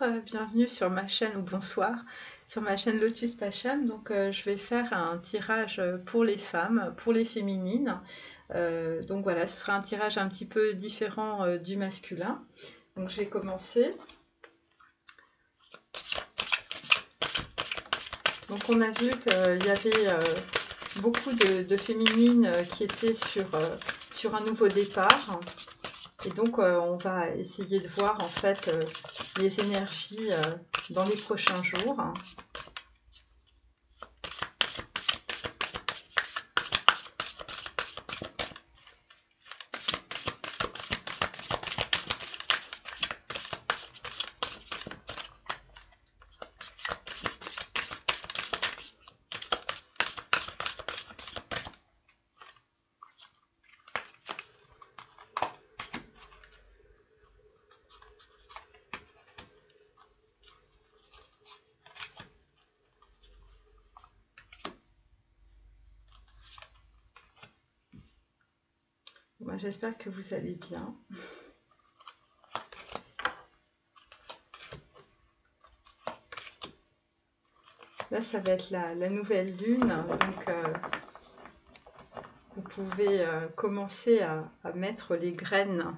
bienvenue sur ma chaîne, ou bonsoir, sur ma chaîne Lotus Passion. Donc je vais faire un tirage pour les femmes, pour les féminines. Donc voilà, ce sera un tirage un petit peu différent du masculin. Donc je vais commencer. Donc on a vu qu'il y avait beaucoup de féminines qui étaient sur un nouveau départ. Et donc, on va essayer de voir en fait les énergies dans les prochains jours. Bon, j'espère que vous allez bien. Là, ça va être la nouvelle lune. Donc, vous pouvez commencer à mettre les graines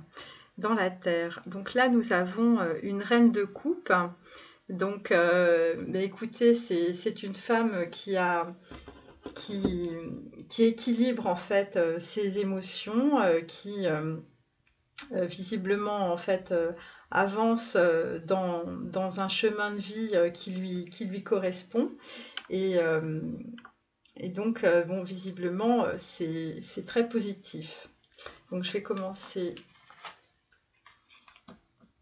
dans la terre. Donc là, nous avons une reine de coupe. Donc, écoutez, c'est une femme qui équilibre en fait ses émotions, qui visiblement en fait avance dans un chemin de vie qui lui correspond. Et donc, bon, visiblement, c'est très positif. Donc, je vais commencer.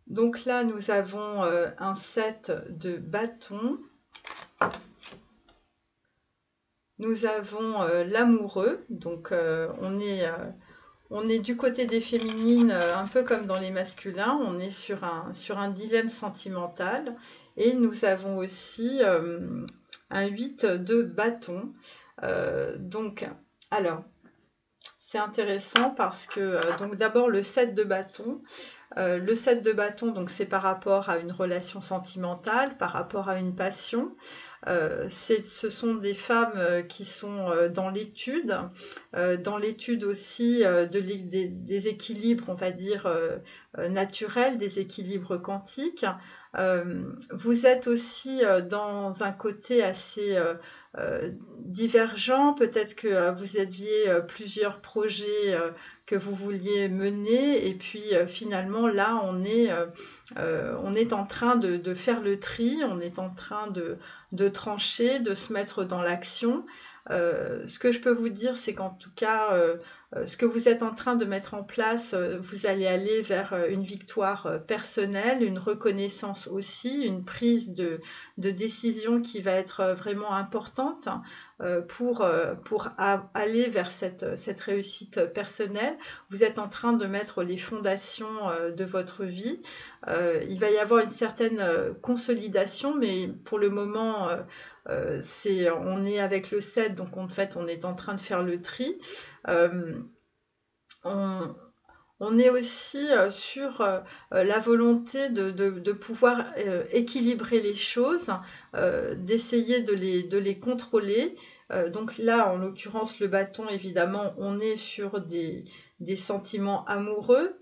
Donc là, nous avons un set de bâtons. Nous avons l'amoureux. Donc, on est du côté des féminines, un peu comme dans les masculins. On est sur un dilemme sentimental. Et nous avons aussi un 8 de bâton. Donc, alors, c'est intéressant parce que, donc d'abord le 7 de bâton. Le 7 de bâton, donc c'est par rapport à une relation sentimentale, par rapport à une passion. Ce sont des femmes qui sont dans l'étude aussi des équilibres, on va dire, naturels, des équilibres quantiques. Vous êtes aussi dans un côté assez divergent. Peut-être que vous aviez plusieurs projets que vous vouliez mener, et puis finalement là on est en train de faire le tri, on est en train de trancher, de se mettre dans l'action. Ce que je peux vous dire, c'est qu'en tout cas, ce que vous êtes en train de mettre en place, vous allez aller vers une victoire personnelle, une reconnaissance aussi, une prise de décision qui va être vraiment importante pour aller vers cette réussite personnelle. Vous êtes en train de mettre les fondations de votre vie. Il va y avoir une certaine consolidation, mais pour le moment, on est avec le 7, donc en fait, on est en train de faire le tri. On est aussi sur la volonté de pouvoir équilibrer les choses, d'essayer de les contrôler. Donc là, en l'occurrence, le bâton, évidemment, on est sur des sentiments amoureux.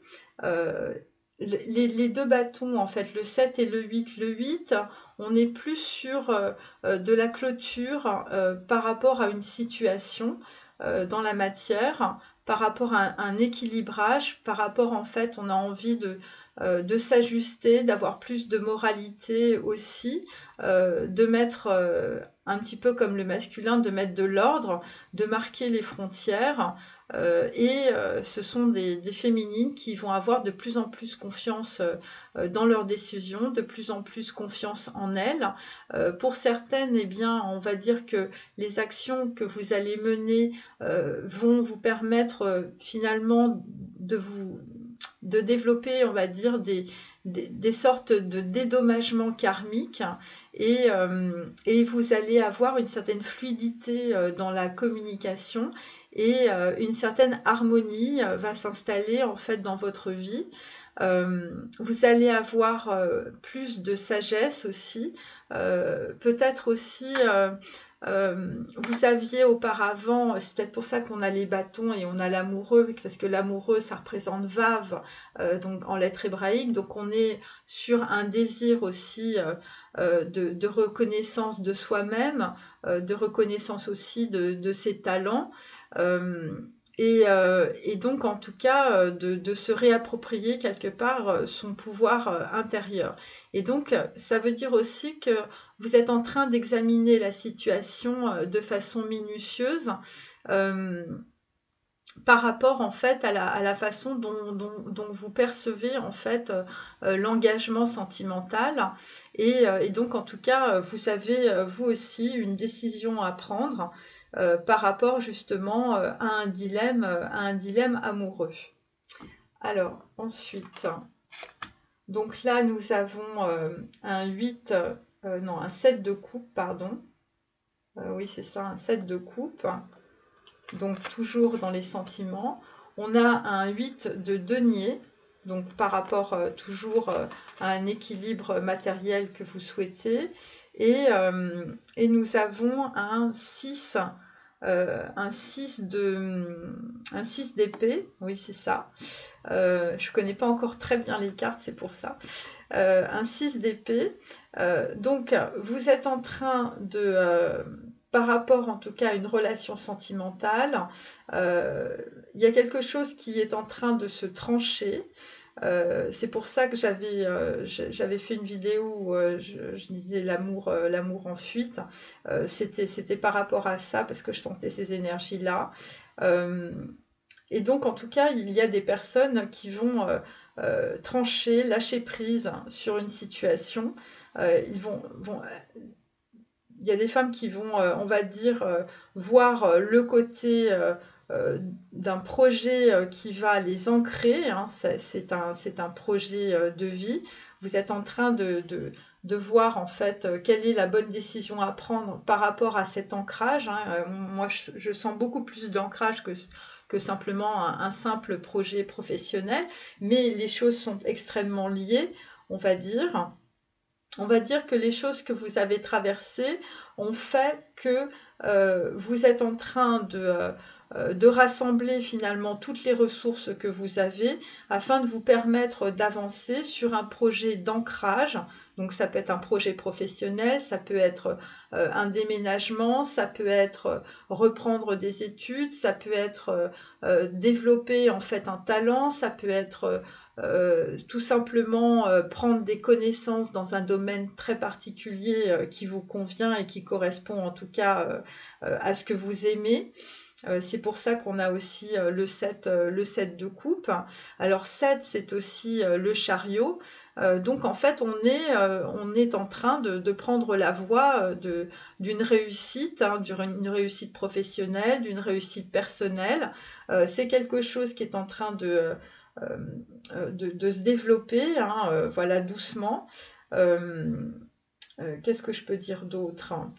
Les deux bâtons, en fait, le 7 et le 8. Le 8, on est plus sur de la clôture par rapport à une situation dans la matière, par rapport à un équilibrage, par rapport, en fait, on a envie de s'ajuster, d'avoir plus de moralité aussi, de mettre un petit peu comme le masculin, de mettre de l'ordre, de marquer les frontières. Ce sont des féminines qui vont avoir de plus en plus confiance dans leurs décisions, de plus en plus confiance en elles. Pour certaines, eh bien, on va dire que les actions que vous allez mener vont vous permettre finalement de développer, on va dire, des sortes de dédommagements karmiques, et vous allez avoir une certaine fluidité dans la communication, et une certaine harmonie va s'installer en fait dans votre vie. Vous allez avoir plus de sagesse aussi. Peut-être aussi, vous aviez auparavant, c'est peut-être pour ça qu'on a les bâtons et on a l'amoureux, parce que l'amoureux, ça représente Vav, donc en lettres hébraïques. Donc on est sur un désir aussi de reconnaissance de soi-même, de reconnaissance aussi de ses talents. Et donc, en tout cas, de se réapproprier quelque part son pouvoir intérieur. Et donc, ça veut dire aussi que vous êtes en train d'examiner la situation de façon minutieuse par rapport en fait à la façon dont vous percevez en fait l'engagement sentimental. Et donc, en tout cas, vous avez vous aussi une décision à prendre par rapport justement à un dilemme amoureux. Alors, ensuite, donc là, nous avons un 7 de coupe, pardon. Oui, c'est ça, un 7 de coupe. Donc, toujours dans les sentiments. On a un 8 de denier, donc par rapport toujours à un équilibre matériel que vous souhaitez. Et nous avons un 6 d'épée, oui c'est ça. Je ne connais pas encore très bien les cartes, c'est pour ça. Un 6 d'épée. Donc vous êtes en train de, par rapport en tout cas à une relation sentimentale, il y a quelque chose qui est en train de se trancher. C'est pour ça que j'avais fait une vidéo où je disais l'amour en fuite. C'était par rapport à ça, parce que je sentais ces énergies-là. Et donc, en tout cas, il y a des personnes qui vont trancher, lâcher prise sur une situation. Il y a des femmes qui vont, on va dire, voir le côté d'un projet qui va les ancrer, hein. C'est un projet de vie. Vous êtes en train de voir en fait quelle est la bonne décision à prendre par rapport à cet ancrage, hein. Moi, je sens beaucoup plus d'ancrage que simplement un simple projet professionnel, mais les choses sont extrêmement liées, on va dire. On va dire que les choses que vous avez traversées ont fait que vous êtes en train de rassembler finalement toutes les ressources que vous avez afin de vous permettre d'avancer sur un projet d'ancrage. Donc ça peut être un projet professionnel, ça peut être un déménagement, ça peut être reprendre des études, ça peut être développer en fait un talent, ça peut être tout simplement prendre des connaissances dans un domaine très particulier qui vous convient et qui correspond en tout cas à ce que vous aimez. C'est pour ça qu'on a aussi le 7 de coupe. Alors 7, c'est aussi le chariot. Donc en fait, on est en train de prendre la voie d'une réussite, hein, d'une réussite professionnelle, d'une réussite personnelle. C'est quelque chose qui est en train de se développer, hein, voilà, doucement. Qu'est-ce que je peux dire d'autre, hein?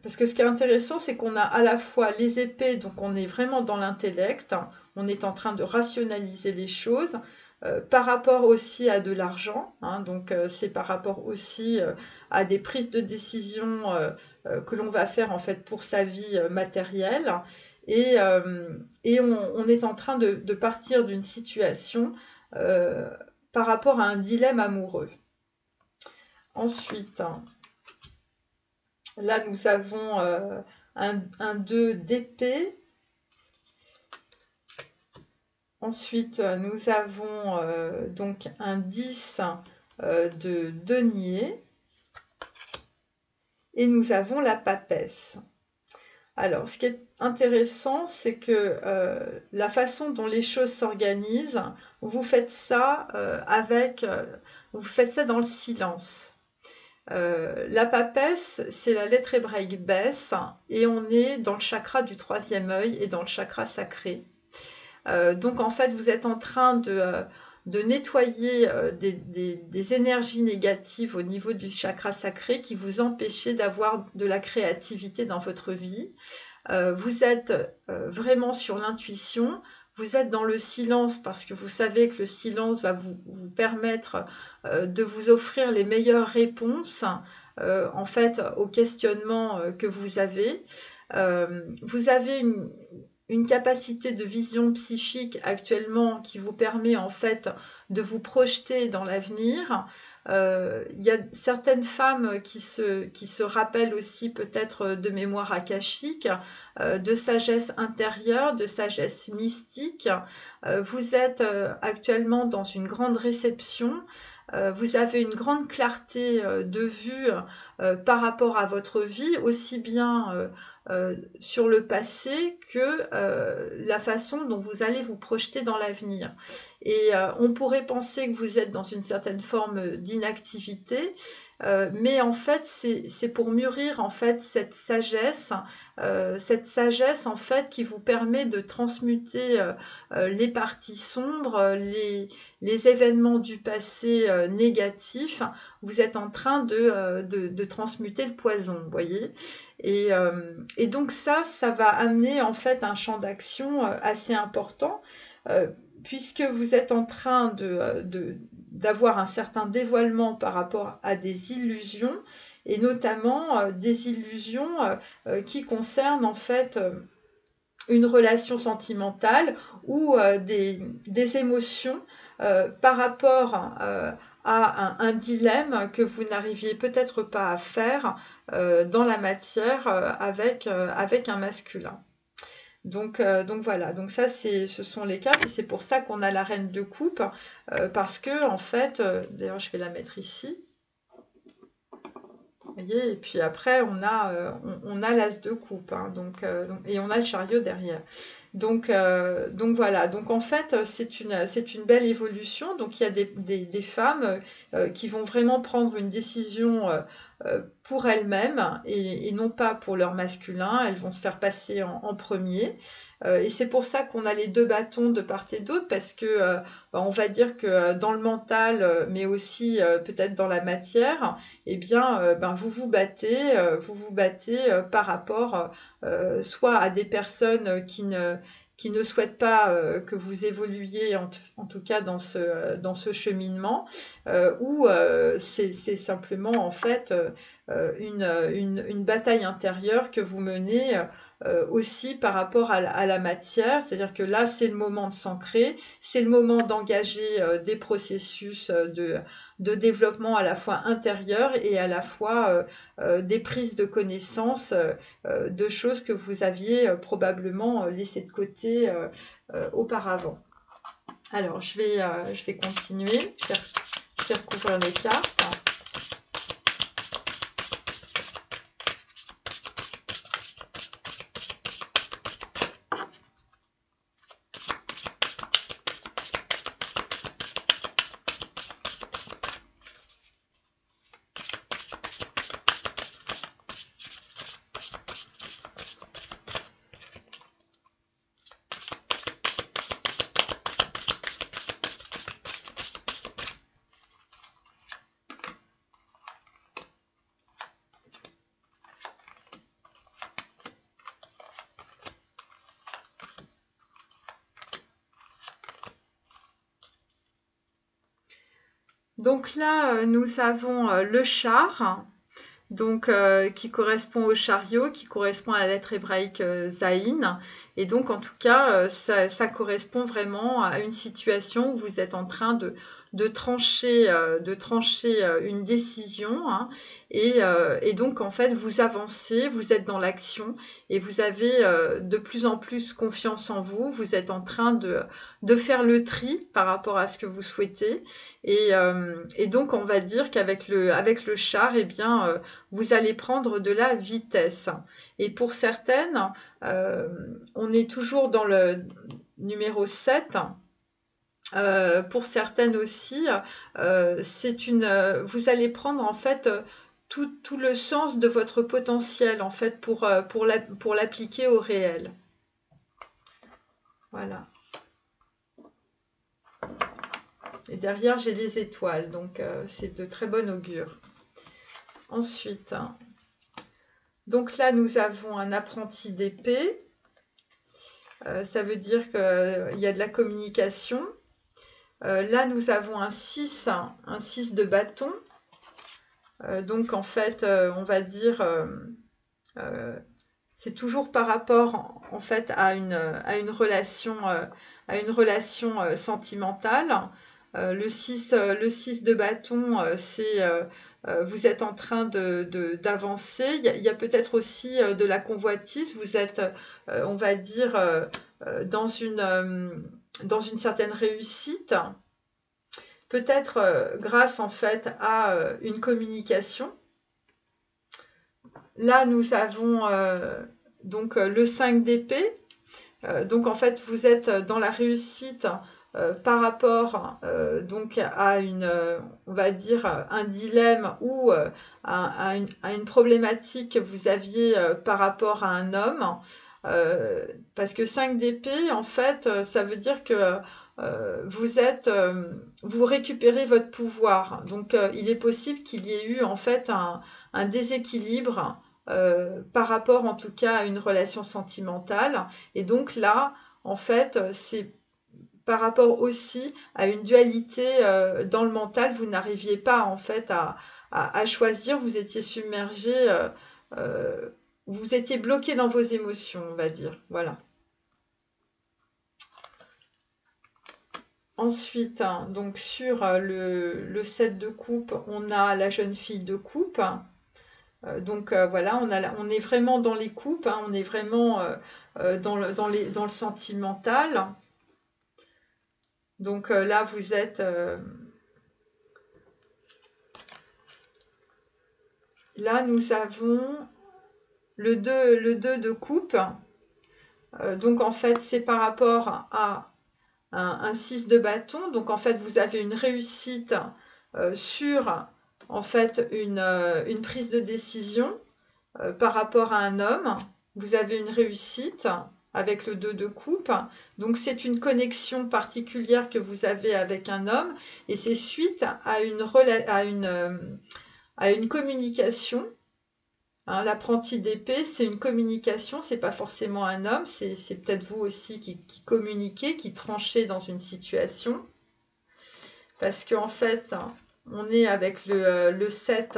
Parce que ce qui est intéressant, c'est qu'on a à la fois les épées, donc on est vraiment dans l'intellect, hein, on est en train de rationaliser les choses, par rapport aussi à de l'argent, hein, donc c'est par rapport aussi à des prises de décision que l'on va faire en fait pour sa vie matérielle, et on est en train de partir d'une situation par rapport à un dilemme amoureux. Ensuite, là, nous avons un 2 d'épée. Ensuite, nous avons donc un 10 de denier. Et nous avons la papesse. Alors, ce qui est intéressant, c'est que la façon dont les choses s'organisent, vous faites ça vous faites ça dans le silence. La papesse, c'est la lettre hébraïque Bess, et on est dans le chakra du troisième œil et dans le chakra sacré. Donc en fait, vous êtes en train de nettoyer des énergies négatives au niveau du chakra sacré qui vous empêchaient d'avoir de la créativité dans votre vie. Vous êtes vraiment sur l'intuition. vous êtes dans le silence parce que vous savez que le silence va vous permettre de vous offrir les meilleures réponses en fait aux questionnements que vous avez. Vous avez une capacité de vision psychique actuellement qui vous permet en fait de vous projeter dans l'avenir. Il y a certaines femmes qui se rappellent aussi peut-être de mémoire akashique, de sagesse intérieure, de sagesse mystique. Vous êtes actuellement dans une grande réception. Vous avez une grande clarté de vue par rapport à votre vie, aussi bien sur le passé que la façon dont vous allez vous projeter dans l'avenir. Et on pourrait penser que vous êtes dans une certaine forme d'inactivité, mais en fait c'est pour mûrir en fait cette sagesse en fait qui vous permet de transmuter les parties sombres, les événements du passé négatifs. Vous êtes en train de transmuter le poison, vous voyez. Et donc ça va amener en fait un champ d'action assez important, puisque vous êtes en train d'avoir un certain dévoilement par rapport à des illusions, et notamment des illusions qui concernent en fait une relation sentimentale ou des émotions par rapport à un dilemme que vous n'arriviez peut-être pas à faire dans la matière avec un masculin. Donc voilà, donc ça ce sont les cartes et c'est pour ça qu'on a la reine de coupe parce que en fait, d'ailleurs je vais la mettre ici. Vous voyez, et puis après on a l'as de coupe, hein, et on a le chariot derrière. Donc voilà, donc en fait c'est une belle évolution. Donc il y a des femmes qui vont vraiment prendre une décision pour elles-mêmes et non pas pour leur masculin. Elles vont se faire passer en premier. Et c'est pour ça qu'on a les deux bâtons de part et d'autre, parce que on va dire que dans le mental, mais aussi peut-être dans la matière, eh bien vous vous battez par rapport soit à des personnes qui ne souhaitent pas que vous évoluiez, en tout cas dans ce cheminement, ou c'est simplement en fait une bataille intérieure que vous menez aussi par rapport à la matière, c'est-à-dire que là c'est le moment de s'ancrer, c'est le moment d'engager des processus de développement à la fois intérieur et à la fois des prises de connaissance de choses que vous aviez probablement laissées de côté auparavant. Alors je vais continuer, je vais recouvrir les cartes. Donc là, nous avons le char, donc qui correspond au chariot, qui correspond à la lettre hébraïque Zaïn. Et donc, en tout cas, ça correspond vraiment à une situation où vous êtes en train de trancher une décision, hein, et donc, en fait, vous avancez, vous êtes dans l'action et vous avez de plus en plus confiance en vous. Vous êtes en train de faire le tri par rapport à ce que vous souhaitez. Et donc, on va dire qu'avec le char, eh bien, vous allez prendre de la vitesse. Et pour certaines, on est toujours dans le numéro 7. Pour certaines aussi, vous allez prendre en fait tout le sens de votre potentiel en fait pour l'appliquer au réel. Voilà. Et derrière, j'ai les étoiles, donc c'est de très bon augure. Ensuite, donc là, nous avons un apprenti d'épée. Ça veut dire qu'il y a de la communication. Là, nous avons un 6 de bâton. Donc, en fait, on va dire, c'est toujours par rapport, en fait, à une relation, sentimentale. Le 6 de bâton, c'est vous êtes en train d'avancer. Il y a peut-être aussi de la convoitise. Vous êtes, on va dire, dans une certaine réussite. Peut-être grâce en fait à une communication. Là, nous avons donc le 5 d'épée. Donc en fait, vous êtes dans la réussite par rapport donc à on va dire, un dilemme ou à une problématique que vous aviez par rapport à un homme. Parce que 5 d'épée, en fait, ça veut dire que vous récupérez votre pouvoir. Donc, il est possible qu'il y ait eu en fait un déséquilibre par rapport en tout cas à une relation sentimentale. Et donc là, en fait, c'est par rapport aussi à une dualité dans le mental. Vous n'arriviez pas en fait à choisir. Vous étiez submergé, vous étiez bloqué dans vos émotions, on va dire. Voilà. Ensuite, donc sur le 7 de coupe, on a la jeune fille de coupe. Donc voilà, on est vraiment dans les coupes, on est vraiment dans le sentimental. Donc là, vous êtes... là, nous avons le 2 de coupe. Donc en fait, c'est par rapport à un 6 de bâton. Donc en fait, vous avez une réussite sur en fait une prise de décision par rapport à un homme. Vous avez une réussite avec le 2 de coupe. Donc c'est une connexion particulière que vous avez avec un homme et c'est suite à une communication. L'apprenti d'épée, c'est une communication, c'est pas forcément un homme, c'est peut-être vous aussi qui communiquez, qui tranchez dans une situation. Parce qu'en fait, on est avec le 7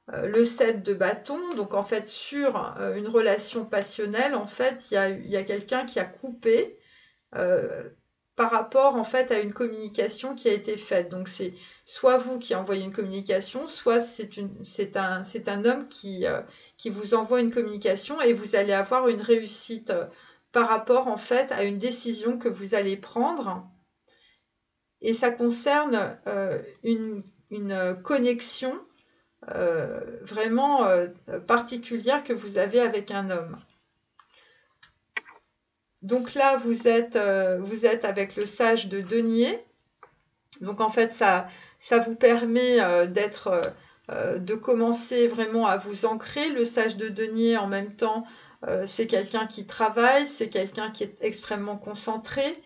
de bâton. Donc en fait, sur une relation passionnelle, en fait, il y a quelqu'un qui a coupé par rapport en fait à une communication qui a été faite. Donc c'est soit vous qui envoyez une communication, soit c'est un homme qui vous envoie une communication et vous allez avoir une réussite par rapport en fait à une décision que vous allez prendre. Et ça concerne une connexion vraiment particulière que vous avez avec un homme. Donc là, vous êtes avec le sage de denier. Donc en fait, ça vous permet de commencer vraiment à vous ancrer. Le sage de denier, en même temps, c'est quelqu'un qui travaille, c'est quelqu'un qui est extrêmement concentré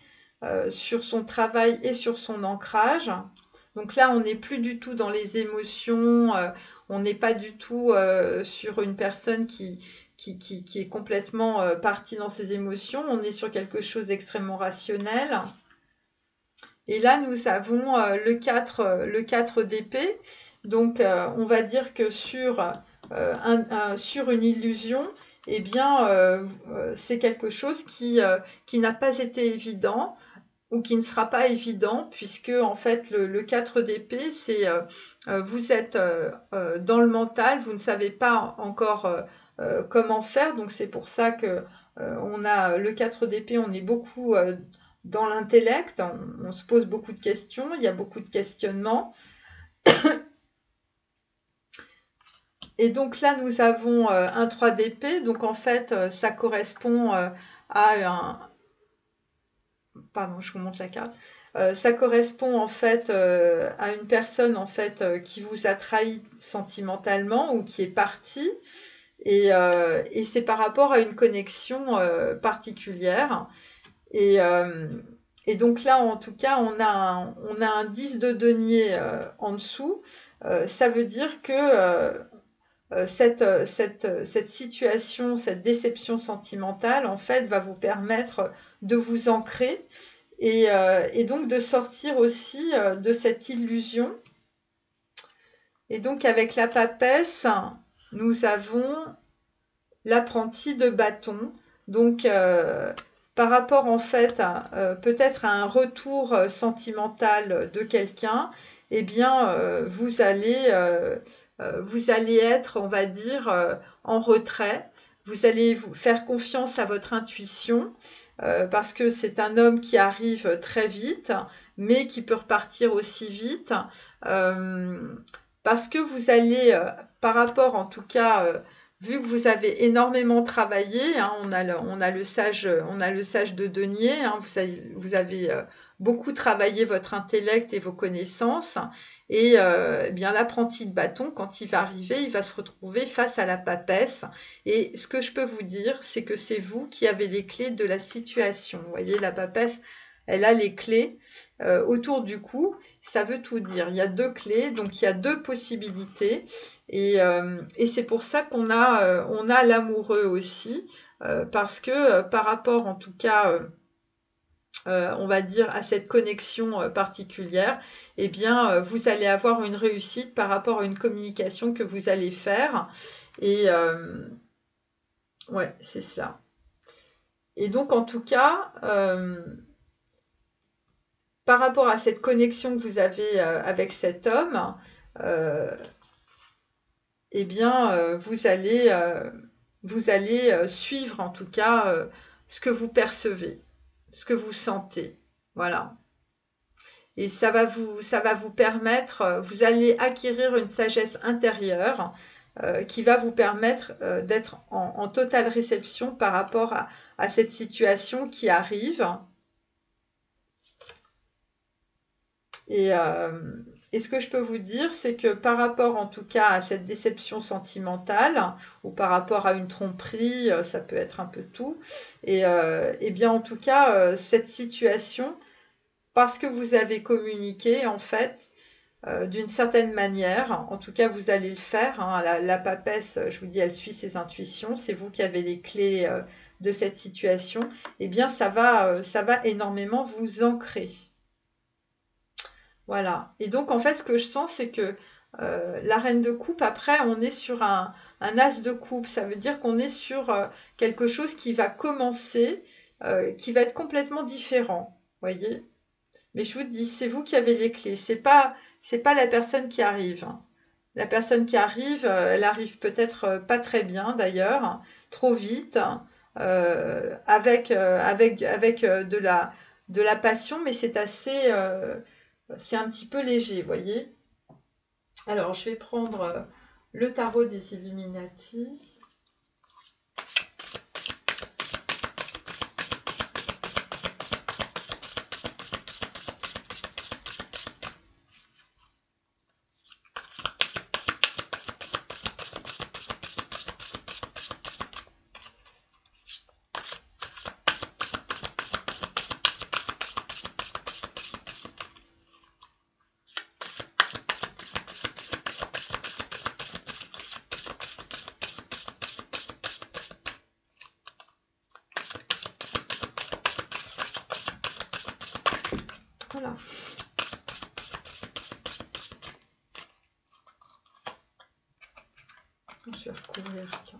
sur son travail et sur son ancrage. Donc là, on n'est plus du tout dans les émotions, on n'est pas du tout sur une personne qui est complètement partie dans ses émotions, on est sur quelque chose d'extrêmement rationnel. Et là, nous avons le 4 d'épée. Donc, on va dire que sur une illusion, eh bien, c'est quelque chose qui n'a pas été évident ou qui ne sera pas évident, puisque en fait le 4 d'épée, c'est vous êtes dans le mental, vous ne savez pas encore comment faire, donc c'est pour ça que on a le 4 d'épée, on est beaucoup dans l'intellect, on se pose beaucoup de questions, il y a beaucoup de questionnements. Et donc là, nous avons un 3 d'épée, donc en fait, ça correspond à un... Pardon, je vous montre la carte. Ça correspond en fait à une personne en fait qui vous a trahi sentimentalement ou qui est partie et c'est par rapport à une connexion particulière et donc là en tout cas on a un 10 de denier en dessous. Ça veut dire que cette situation, cette déception sentimentale, en fait, va vous permettre de vous ancrer et donc de sortir aussi de cette illusion. Et donc, avec la papesse, nous avons l'apprenti de bâton. Donc, par rapport en fait peut-être à un retour sentimental de quelqu'un, eh bien vous allez être, on va dire, en retrait. Vous allez vous faire confiance à votre intuition parce que c'est un homme qui arrive très vite, mais qui peut repartir aussi vite. Parce que vous allez, par rapport en tout cas vu que vous avez énormément travaillé, hein, on a le sage de denier, hein, vous avez beaucoup travaillé votre intellect et vos connaissances, et eh bien l'apprenti de bâton, quand il va arriver, il va se retrouver face à la papesse. Et ce que je peux vous dire, c'est que c'est vous qui avez les clés de la situation. Vous voyez, la papesse, elle a les clés autour du cou. Ça veut tout dire. Il y a deux clés, donc il y a deux possibilités. Et c'est pour ça qu'on a l'amoureux aussi, parce que par rapport en tout cas, on va dire, à cette connexion particulière, eh bien, vous allez avoir une réussite par rapport à une communication que vous allez faire. Et ouais, c'est cela. Et donc, en tout cas, par rapport à cette connexion que vous avez avec cet homme, eh bien, vous allez suivre en tout cas ce que vous percevez, ce que vous sentez. Voilà. Et ça va vous permettre, vous allez acquérir une sagesse intérieure qui va vous permettre d'être en totale réception par rapport à cette situation qui arrive. Et ce que je peux vous dire, c'est que par rapport en tout cas à cette déception sentimentale, ou par rapport à une tromperie, ça peut être un peu tout, et bien en tout cas, cette situation, parce que vous avez communiqué en fait, d'une certaine manière, en tout cas vous allez le faire, hein, la papesse, je vous dis, elle suit ses intuitions, c'est vous qui avez les clés de cette situation, et bien ça va énormément vous ancrer. Voilà. Et donc, en fait, ce que je sens, c'est que la reine de coupe, après, on est sur un as de coupe. Ça veut dire qu'on est sur quelque chose qui va commencer, qui va être complètement différent. Voyez? Mais je vous dis, c'est vous qui avez les clés. C'est pas la personne qui arrive, hein. La personne qui arrive, elle arrive peut-être pas très bien d'ailleurs, hein, trop vite, hein, avec de la passion, mais c'est assez c'est un petit peu léger, vous voyez. Alors, je vais prendre le tarot des Illuminati. Voilà. Je vais recouvrir, tiens.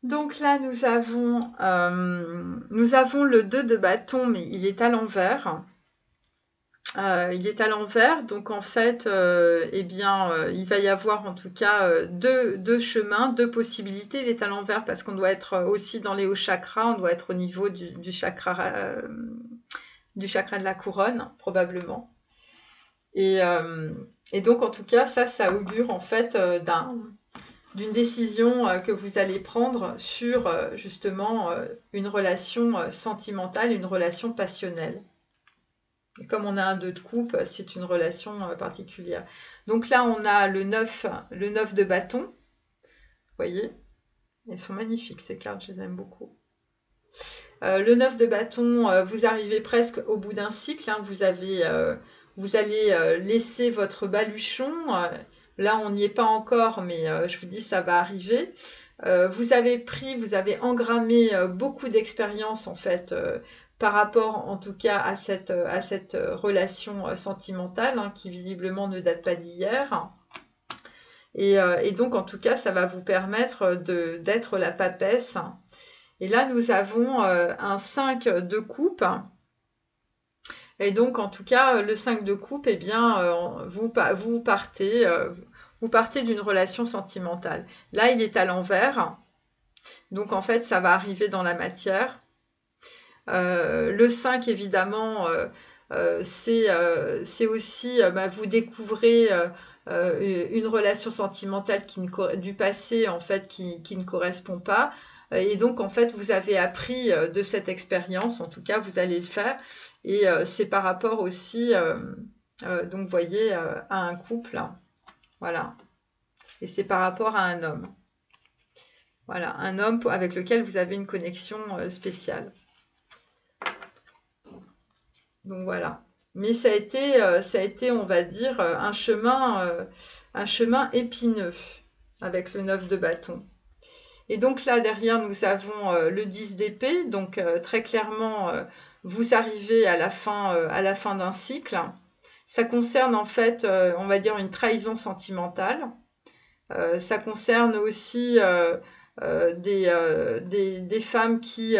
Donc là, nous avons le 2 de bâton, mais il est à l'envers. Il est à l'envers, donc en fait, eh bien, il va y avoir en tout cas deux chemins, deux possibilités. Il est à l'envers parce qu'on doit être aussi dans les hauts chakras, on doit être au niveau du chakra de la couronne, probablement. Et donc, en tout cas, ça augure en fait d'une décision que vous allez prendre sur justement une relation sentimentale, une relation passionnelle. Et comme on a un 2 de coupe, c'est une relation particulière. Donc là, on a le 9 de bâton, vous voyez. Elles sont magnifiques, ces cartes, je les aime beaucoup. Le 9 de bâton, vous arrivez presque au bout d'un cycle. Hein, vous allez laisser votre baluchon. Là, on n'y est pas encore, mais je vous dis, ça va arriver. Vous avez engrammé beaucoup d'expérience, en fait, par rapport, en tout cas, à cette relation sentimentale, hein, qui visiblement ne date pas d'hier. Et donc, en tout cas, ça va vous permettre d'être la papesse. Et là, nous avons un 5 de coupe. Et donc, en tout cas, le 5 de coupe, eh bien, vous partez d'une relation sentimentale. Là, il est à l'envers. Donc, en fait, ça va arriver dans la matière. Le 5, évidemment, c'est aussi, vous découvrez une relation sentimentale du passé, en fait, qui ne correspond pas. Et donc, en fait, vous avez appris de cette expérience, en tout cas, vous allez le faire. Et c'est par rapport aussi, donc, vous voyez, à un couple. Hein. Voilà. Et c'est par rapport à un homme. Voilà, un homme avec lequel vous avez une connexion spéciale. Donc, voilà. Mais ça a été, on va dire, un chemin épineux avec le 9 de bâton. Et donc là, derrière, nous avons le 10 d'épée. Donc, très clairement, vous arrivez à la fin d'un cycle. Ça concerne, en fait, on va dire, une trahison sentimentale. Ça concerne aussi des femmes qui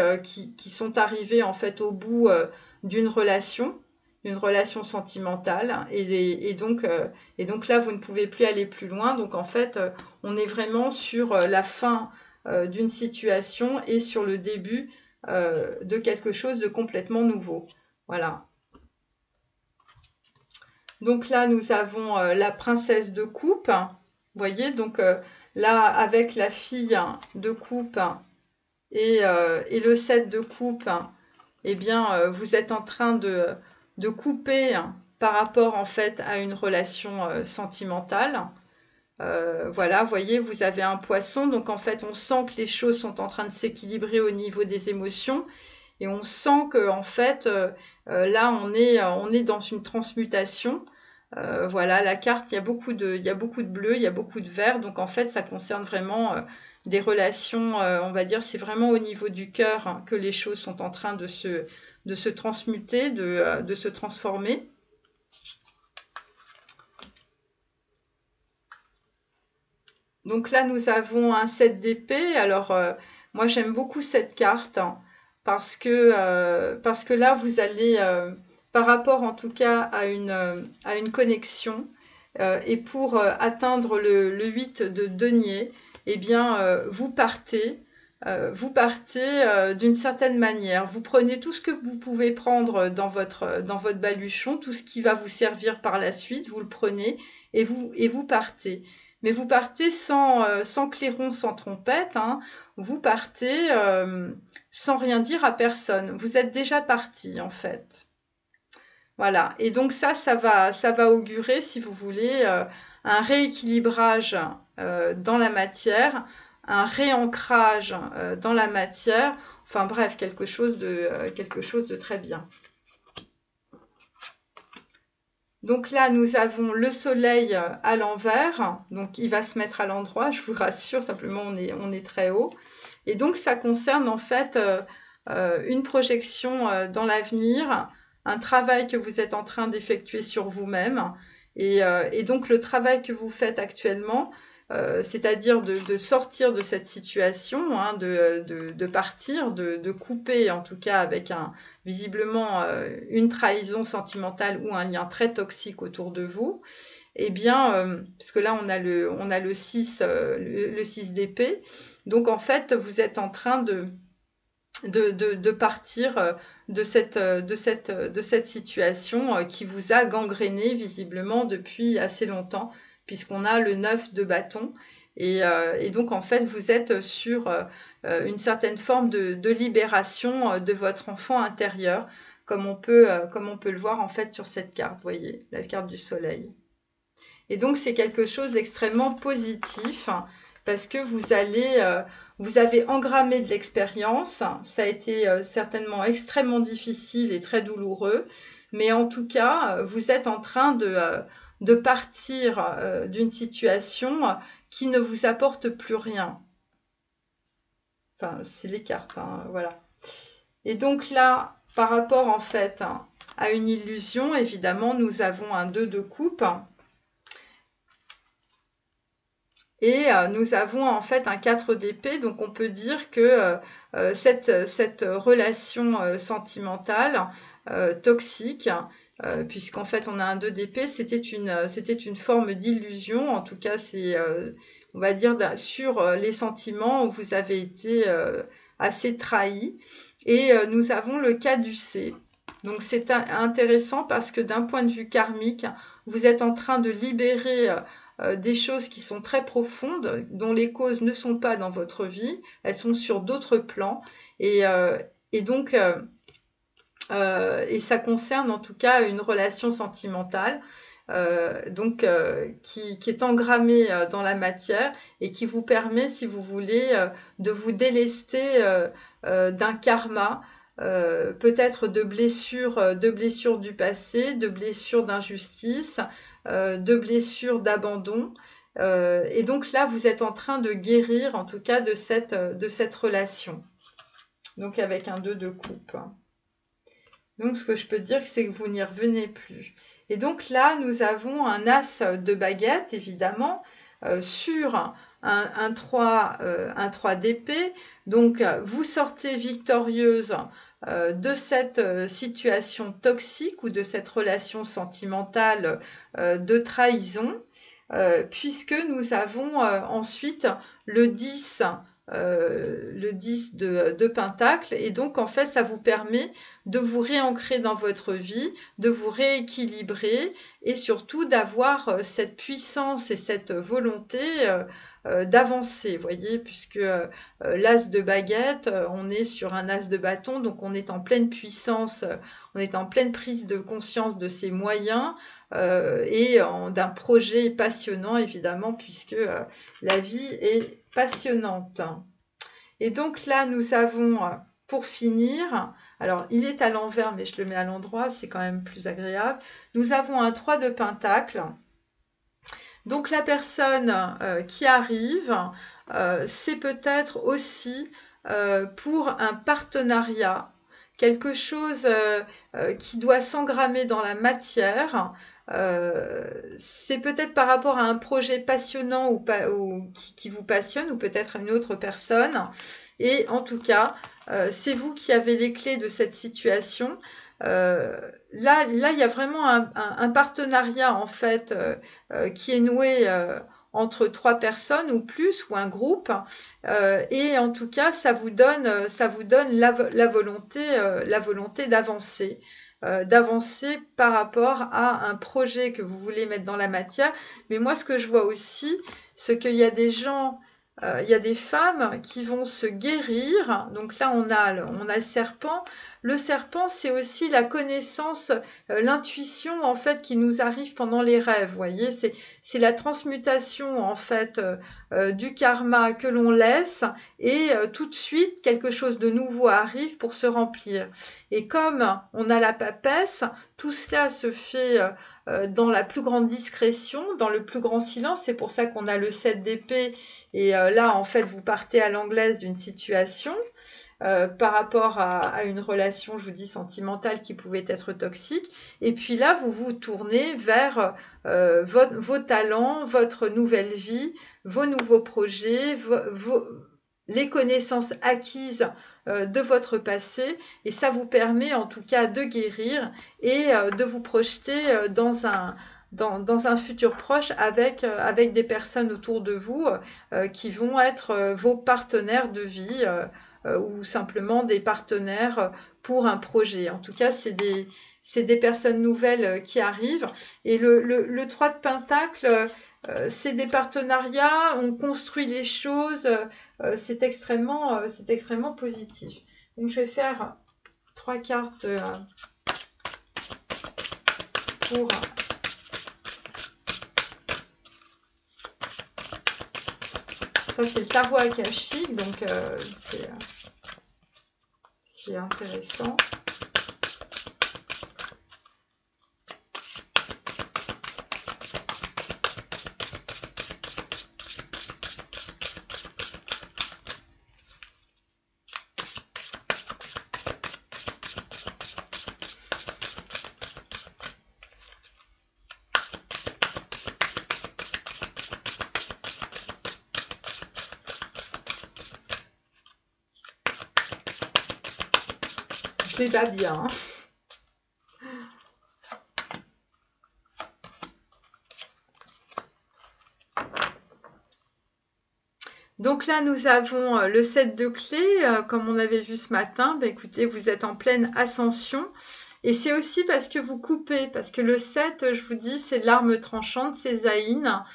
sont arrivées, en fait, au bout d'une relation sentimentale. Et donc là, vous ne pouvez plus aller plus loin. Donc, en fait, on est vraiment sur la fin d'une situation et sur le début de quelque chose de complètement nouveau. Voilà. Donc là, nous avons la princesse de coupe. Vous voyez, donc là, avec la fille de coupe et le 7 de coupe, eh bien, vous êtes en train de couper par rapport, en fait, à une relation sentimentale. Voilà, vous voyez, vous avez un poisson, donc en fait, on sent que les choses sont en train de s'équilibrer au niveau des émotions, et on sent que, en fait, là, on est dans une transmutation. Voilà, la carte, il y a beaucoup de bleu, il y a beaucoup de vert, donc en fait, ça concerne vraiment des relations, on va dire, c'est vraiment au niveau du cœur hein, que les choses sont en train de se transmuter, de se transformer. Donc là, nous avons un 7 d'épée. Alors, moi, j'aime beaucoup cette carte hein, parce que là, vous allez, par rapport en tout cas à une connexion, et pour atteindre le 8 de denier, eh bien, vous partez d'une certaine manière. Vous prenez tout ce que vous pouvez prendre dans votre baluchon, tout ce qui va vous servir par la suite, vous le prenez et vous partez. Mais vous partez sans clairon, sans trompette, hein. Vous partez sans rien dire à personne. Vous êtes déjà parti, en fait. Voilà. Et donc ça va augurer, si vous voulez, un rééquilibrage dans la matière, un réancrage dans la matière. Enfin bref, quelque chose de très bien. Donc là, nous avons le soleil à l'envers, donc il va se mettre à l'endroit, je vous rassure, simplement on est très haut. Et donc ça concerne en fait une projection dans l'avenir, un travail que vous êtes en train d'effectuer sur vous-même. Et donc le travail que vous faites actuellement, c'est-à-dire de sortir de cette situation, hein, de partir, de couper en tout cas avec visiblement une trahison sentimentale ou un lien très toxique autour de vous, eh bien, parce que là on a le 6 d'épée, donc en fait vous êtes en train de partir de cette situation qui vous a gangréné visiblement depuis assez longtemps, puisqu'on a le 9 de bâton. Et donc, en fait, vous êtes sur une certaine forme de libération de votre enfant intérieur, comme on peut le voir, en fait, sur cette carte, vous voyez, la carte du soleil. Et donc, c'est quelque chose d'extrêmement positif parce que vous avez engrammé de l'expérience. Ça a été certainement extrêmement difficile et très douloureux, mais en tout cas, vous êtes en train de partir d'une situation qui ne vous apporte plus rien. Enfin, c'est les cartes, hein, voilà. Et donc là, par rapport en fait à une illusion, évidemment, nous avons un 2 de coupe. Et nous avons en fait un 4 d'épée, donc on peut dire que cette relation sentimentale toxique, puisqu'en fait on a un 2 d'épée, c'était une forme d'illusion, en tout cas c'est, on va dire, sur les sentiments où vous avez été assez trahi. Et nous avons le caducée. Donc c'est intéressant parce que d'un point de vue karmique, vous êtes en train de libérer des choses qui sont très profondes, dont les causes ne sont pas dans votre vie, elles sont sur d'autres plans. Et donc, et ça concerne en tout cas une relation sentimentale. Qui est engrammée dans la matière et qui vous permet, si vous voulez, de vous délester d'un karma, peut-être de blessures du passé, de blessures d'injustice, de blessures d'abandon. Et donc là, vous êtes en train de guérir, en tout cas, de cette relation. Donc avec un 2 de coupe. Donc ce que je peux dire, c'est que vous n'y revenez plus. Et donc là, nous avons un as de baguette, évidemment, sur un 3 d'épée. Donc vous sortez victorieuse de cette situation toxique ou de cette relation sentimentale de trahison, puisque nous avons ensuite le 10 de Pentacle, et donc en fait ça vous permet de vous réancrer dans votre vie, de vous rééquilibrer et surtout d'avoir cette puissance et cette volonté d'avancer, voyez, puisque l'as de baguette, on est sur un as de bâton, donc on est en pleine puissance, on est en pleine prise de conscience de ses moyens et d'un projet passionnant, évidemment, puisque la vie est passionnante. Et donc là, nous avons, pour finir, alors il est à l'envers, mais je le mets à l'endroit, c'est quand même plus agréable. Nous avons un 3 de Pentacle. Donc la personne qui arrive, c'est peut-être aussi pour un partenariat, quelque chose qui doit s'engrammer dans la matière. C'est peut-être par rapport à un projet passionnant ou qui vous passionne, ou peut-être à une autre personne. Et en tout cas, c'est vous qui avez les clés de cette situation. Là, il y a vraiment un partenariat en fait qui est noué entre 3 personnes ou plus, ou un groupe, et en tout cas ça vous donne la volonté d'avancer. D'avancer par rapport à un projet que vous voulez mettre dans la matière. Mais moi, ce que je vois aussi, c'est qu'il y a des gens, il y a des femmes qui vont se guérir. Donc là, on a le serpent. Le serpent, c'est aussi la connaissance, l'intuition en fait qui nous arrive pendant les rêves. Vous voyez, c'est la transmutation en fait du karma que l'on laisse, et tout de suite quelque chose de nouveau arrive pour se remplir. Et comme on a la papesse, tout cela se fait dans la plus grande discrétion, dans le plus grand silence. C'est pour ça qu'on a le 7 d'épée. Et là, en fait, vous partez à l'anglaise d'une situation. Par rapport à une relation, je vous dis, sentimentale qui pouvait être toxique. Et puis là, vous vous tournez vers vos talents, votre nouvelle vie, vos nouveaux projets, les connaissances acquises de votre passé. Et ça vous permet en tout cas de guérir et de vous projeter dans un futur proche avec des personnes autour de vous qui vont être vos partenaires de vie. Ou simplement des partenaires pour un projet. En tout cas, c'est des personnes nouvelles qui arrivent. Et le 3 de Pentacle, c'est des partenariats, on construit les choses, c'est extrêmement positif. Donc, je vais faire 3 cartes pour... Ça, c'est le tarot akashique, donc c'est intéressant. Je les bats bien. Donc là, nous avons le 7 de clés, comme on avait vu ce matin. Bah, écoutez, vous êtes en pleine ascension. Et c'est aussi parce que vous coupez, parce que le 7, je vous dis, c'est l'arme tranchante, c'est Zayn.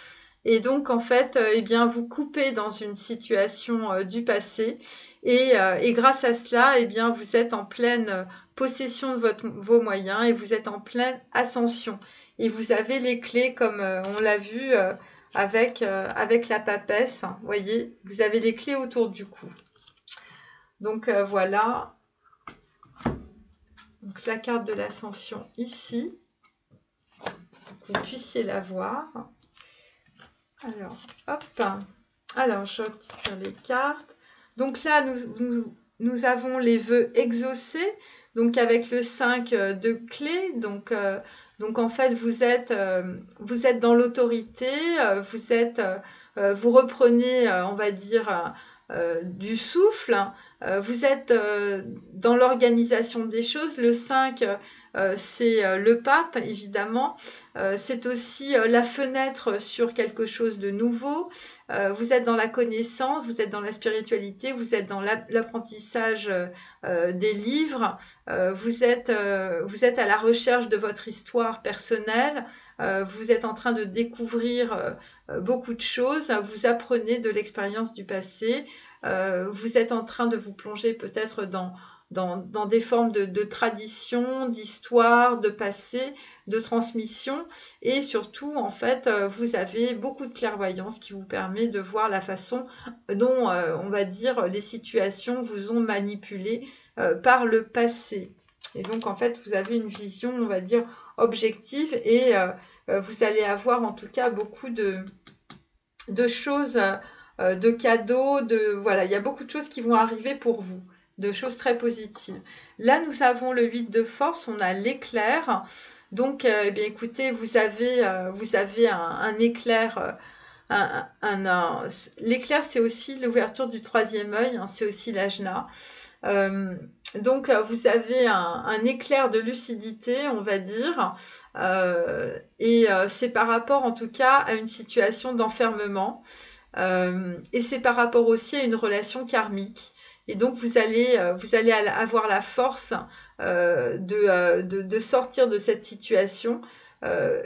Et donc, en fait, eh bien, vous coupez dans une situation du passé. Et grâce à cela, eh bien, vous êtes en pleine possession de vos moyens et vous êtes en pleine ascension. Et vous avez les clés, comme on l'a vu avec la papesse. Vous voyez, vous avez les clés autour du cou. Donc, voilà. Donc, la carte de l'ascension ici, pour que vous puissiez la voir. Alors, hop. Alors, je retire les cartes. Donc là, nous avons les vœux exaucés. Donc, avec le 5 de clés. Donc en fait, vous êtes dans l'autorité. Vous reprenez, on va dire, du souffle. Vous êtes dans l'organisation des choses. Le 5, c'est le pape, évidemment. C'est aussi la fenêtre sur quelque chose de nouveau. Vous êtes dans la connaissance, vous êtes dans la spiritualité, vous êtes dans l'apprentissage des livres. Vous êtes à la recherche de votre histoire personnelle. Vous êtes en train de découvrir beaucoup de choses. Vous apprenez de l'expérience du passé. Vous êtes en train de vous plonger peut-être dans des formes de tradition, d'histoire, de passé, de transmission. Et surtout, en fait, vous avez beaucoup de clairvoyance qui vous permet de voir la façon dont, on va dire, les situations vous ont manipulé par le passé. Et donc, en fait, vous avez une vision, on va dire, objective et vous allez avoir en tout cas beaucoup de choses, de cadeaux, voilà, il y a beaucoup de choses qui vont arriver pour vous, de choses très positives. Là, nous avons le 8 de force, on a l'éclair. Donc, eh bien, écoutez, vous avez un éclair. L'éclair, c'est aussi l'ouverture du troisième œil, hein, c'est aussi l'ajna. Donc, vous avez un éclair de lucidité, on va dire, et c'est par rapport, en tout cas, à une situation d'enfermement, et c'est par rapport aussi à une relation karmique. Et donc, vous allez avoir la force de sortir de cette situation.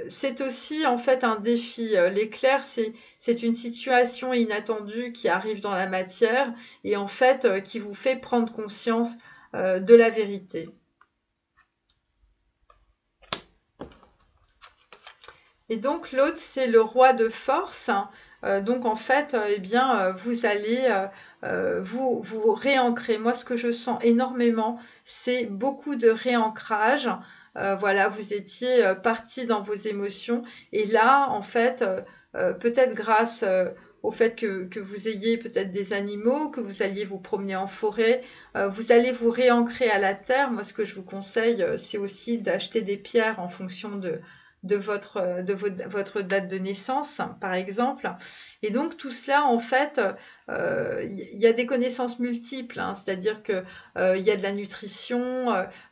C'est aussi en fait un défi. L'éclair, c'est une situation inattendue qui arrive dans la matière et en fait qui vous fait prendre conscience de la vérité. Et donc l'autre, c'est le roi de force. Donc en fait, eh bien, vous allez vous réancrer. Moi, ce que je sens énormément, c'est beaucoup de réancrage. Voilà, vous étiez parti dans vos émotions. Et là, en fait, peut-être grâce au fait que vous ayez peut-être des animaux, que vous alliez vous promener en forêt, vous allez vous réancrer à la terre. Moi, ce que je vous conseille, c'est aussi d'acheter des pierres en fonction de votre date de naissance, par exemple. Et donc tout cela, en fait, il y a des connaissances multiples, hein, c'est-à-dire que il y a de la nutrition,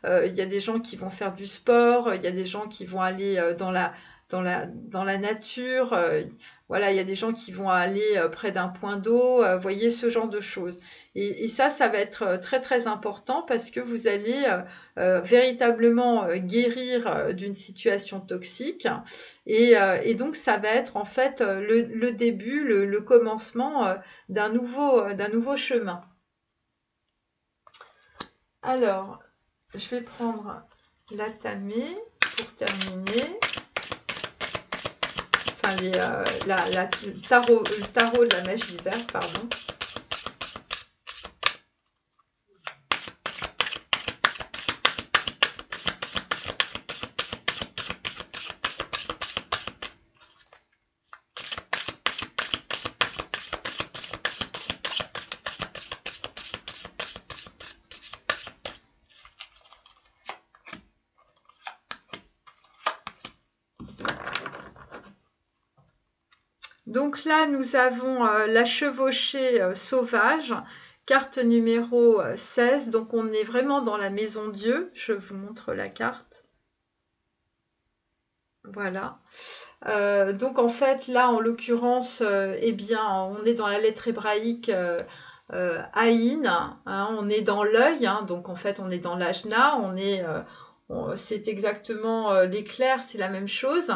il y a des gens qui vont faire du sport, il y a des gens qui vont aller dans la nature, voilà, il y a des gens qui vont aller près d'un point d'eau, voyez ce genre de choses. Et ça va être très très important parce que vous allez véritablement guérir d'une situation toxique et donc ça va être en fait le début, le commencement d'un nouveau chemin. Alors, je vais prendre la tamée pour terminer. enfin le tarot de la mèche diverse, pardon. Donc là, nous avons la chevauchée sauvage, carte numéro 16. Donc on est vraiment dans la maison Dieu. Je vous montre la carte. Voilà. Donc en fait, là, en l'occurrence, eh bien, on est dans la lettre hébraïque Aïn, hein, on est dans l'œil, hein, donc en fait, on est dans l'ajna, c'est exactement l'éclair, c'est la même chose.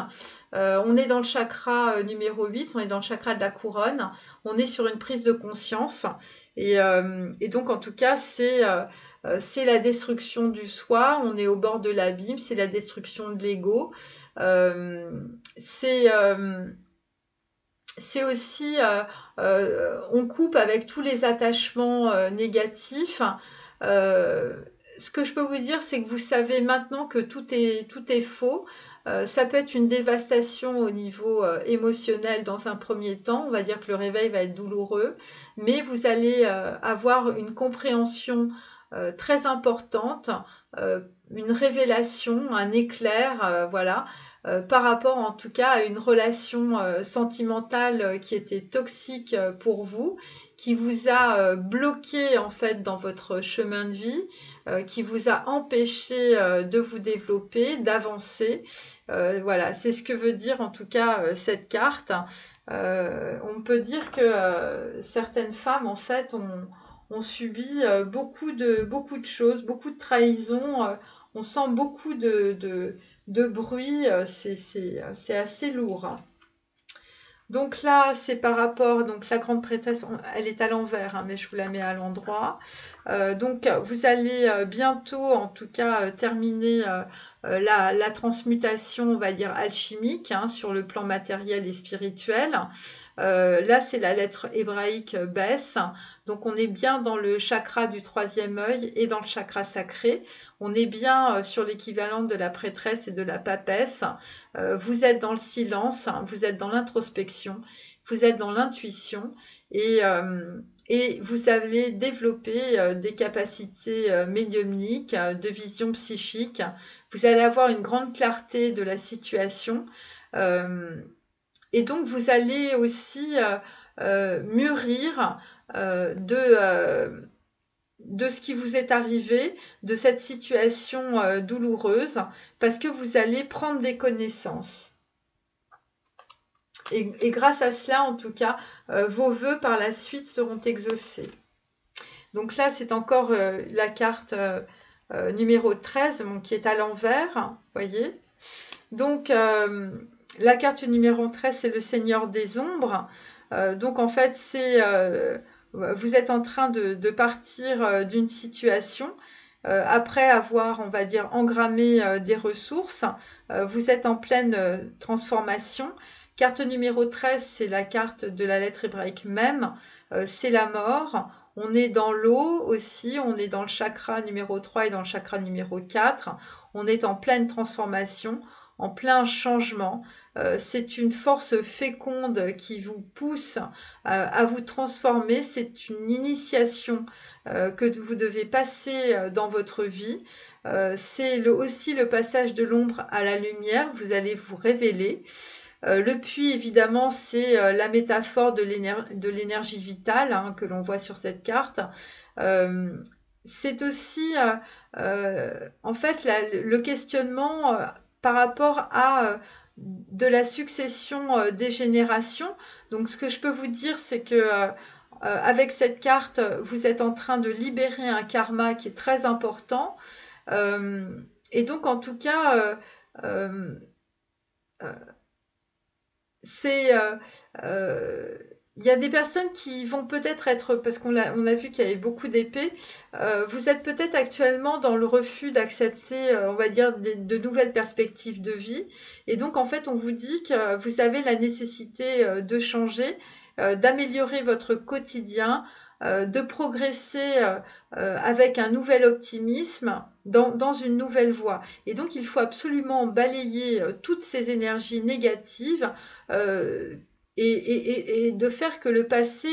On est dans le chakra numéro 8, on est dans le chakra de la couronne, on est sur une prise de conscience. Et donc, en tout cas, c'est la destruction du soi, on est au bord de l'abîme, c'est la destruction de l'ego. C'est aussi, on coupe avec tous les attachements négatifs. Ce que je peux vous dire, c'est que vous savez maintenant que tout est faux. Ça peut être une dévastation au niveau émotionnel dans un premier temps. On va dire que le réveil va être douloureux, mais vous allez avoir une compréhension très importante, une révélation, un éclair, voilà, par rapport en tout cas à une relation sentimentale qui était toxique pour vous, qui vous a bloqué en fait dans votre chemin de vie, qui vous a empêché de vous développer, d'avancer. Voilà, c'est ce que veut dire en tout cas cette carte. On peut dire que certaines femmes en fait ont subi beaucoup de choses, beaucoup de trahisons. On sent beaucoup de bruit, c'est assez lourd, hein. Donc là, c'est par rapport, donc la grande prêtresse, elle est à l'envers, hein, mais je vous la mets à l'endroit. Donc vous allez bientôt, en tout cas, terminer la transmutation, on va dire, alchimique, hein, sur le plan matériel et spirituel. Là, c'est la lettre hébraïque Bess. Donc, on est bien dans le chakra du troisième œil et dans le chakra sacré. On est bien sur l'équivalent de la prêtresse et de la papesse. Vous êtes dans le silence, hein, vous êtes dans l'introspection, vous êtes dans l'intuition et vous allez développer des capacités médiumniques, de vision psychique. Vous allez avoir une grande clarté de la situation. Et donc, vous allez aussi mûrir de ce qui vous est arrivé, de cette situation douloureuse, parce que vous allez prendre des connaissances. Et grâce à cela, en tout cas, vos vœux par la suite seront exaucés. Donc là, c'est encore la carte numéro 13, qui est à l'envers, voyez. Donc, la carte numéro 13, c'est le Seigneur des Ombres. Donc, en fait, vous êtes en train de partir d'une situation. Après avoir, on va dire, engrammé des ressources, vous êtes en pleine transformation. Carte numéro 13, c'est la carte de la lettre hébraïque même. C'est la mort. On est dans l'eau aussi, on est dans le chakra numéro 3 et dans le chakra numéro 4. On est en pleine transformation, en plein changement. C'est une force féconde qui vous pousse à vous transformer. C'est une initiation que vous devez passer dans votre vie. C'est aussi le passage de l'ombre à la lumière. Vous allez vous révéler. Le puits, évidemment, c'est la métaphore de l'énergie vitale, hein, que l'on voit sur cette carte. C'est aussi, en fait, le questionnement par rapport à de la succession des générations. Donc, ce que je peux vous dire, c'est que avec cette carte, vous êtes en train de libérer un karma qui est très important. Et donc, en tout cas, c'est il y a des personnes qui vont peut-être être, parce on a vu qu'il y avait beaucoup d'épées, vous êtes peut-être actuellement dans le refus d'accepter, on va dire, de nouvelles perspectives de vie. Et donc, en fait, on vous dit que vous avez la nécessité de changer, d'améliorer votre quotidien, de progresser avec un nouvel optimisme dans une nouvelle voie. Et donc, il faut absolument balayer toutes ces énergies négatives et de faire que le passé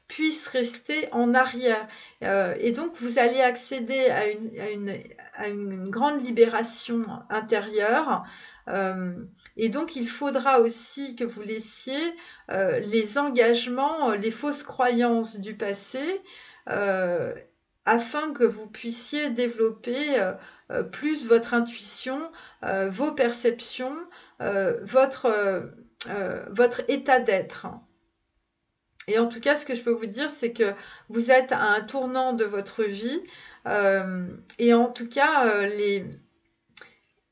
puisse rester en arrière. Et donc, vous allez accéder à une grande libération intérieure. Et donc, il faudra aussi que vous laissiez les engagements, les fausses croyances du passé, euh, afin que vous puissiez développer plus votre intuition, vos perceptions, votre état d'être. Et en tout cas, ce que je peux vous dire, c'est que vous êtes à un tournant de votre vie. Et en tout cas,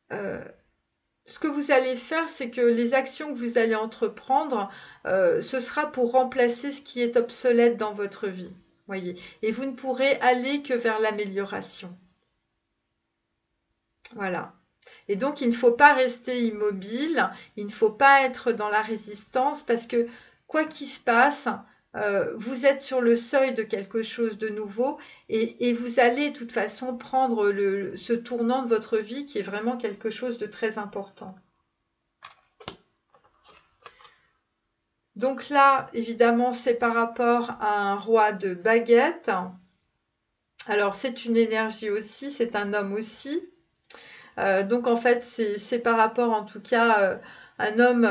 ce que vous allez faire, c'est que les actions que vous allez entreprendre, ce sera pour remplacer ce qui est obsolète dans votre vie. Voyez. Et vous ne pourrez aller que vers l'amélioration. Voilà. Et donc, il ne faut pas rester immobile, il ne faut pas être dans la résistance parce que quoi qu'il se passe, vous êtes sur le seuil de quelque chose de nouveau et vous allez de toute façon prendre ce tournant de votre vie qui est vraiment quelque chose de très important. Donc là, évidemment, c'est par rapport à un roi de baguette. Alors, c'est une énergie aussi, c'est un homme aussi. Donc en fait, c'est par rapport en tout cas un homme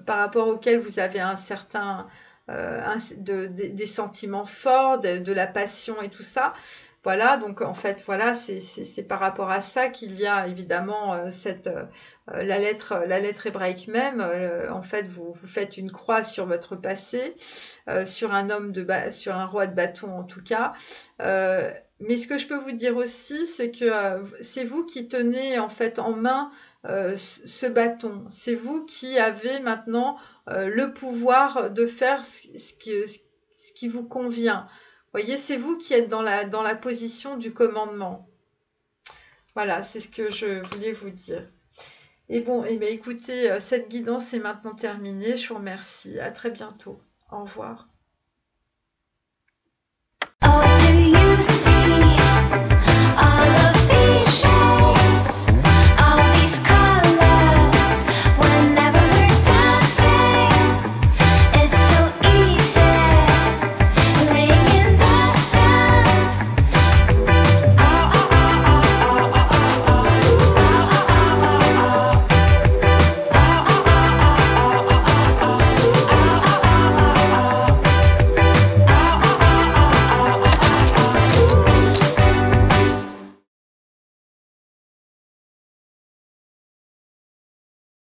par rapport auquel vous avez un certain des sentiments forts, de la passion et tout ça. Voilà, donc en fait, voilà, c'est par rapport à ça qu'il y a évidemment la lettre hébraïque même. En fait, vous faites une croix sur votre passé, sur un sur un roi de bâton en tout cas. Mais ce que je peux vous dire aussi, c'est que c'est vous qui tenez en fait en main ce bâton. C'est vous qui avez maintenant le pouvoir de faire ce qui vous convient. Vous voyez, c'est vous qui êtes dans la position du commandement. Voilà, c'est ce que je voulais vous dire. Et bon, eh bien, écoutez, cette guidance est maintenant terminée. Je vous remercie. À très bientôt. Au revoir.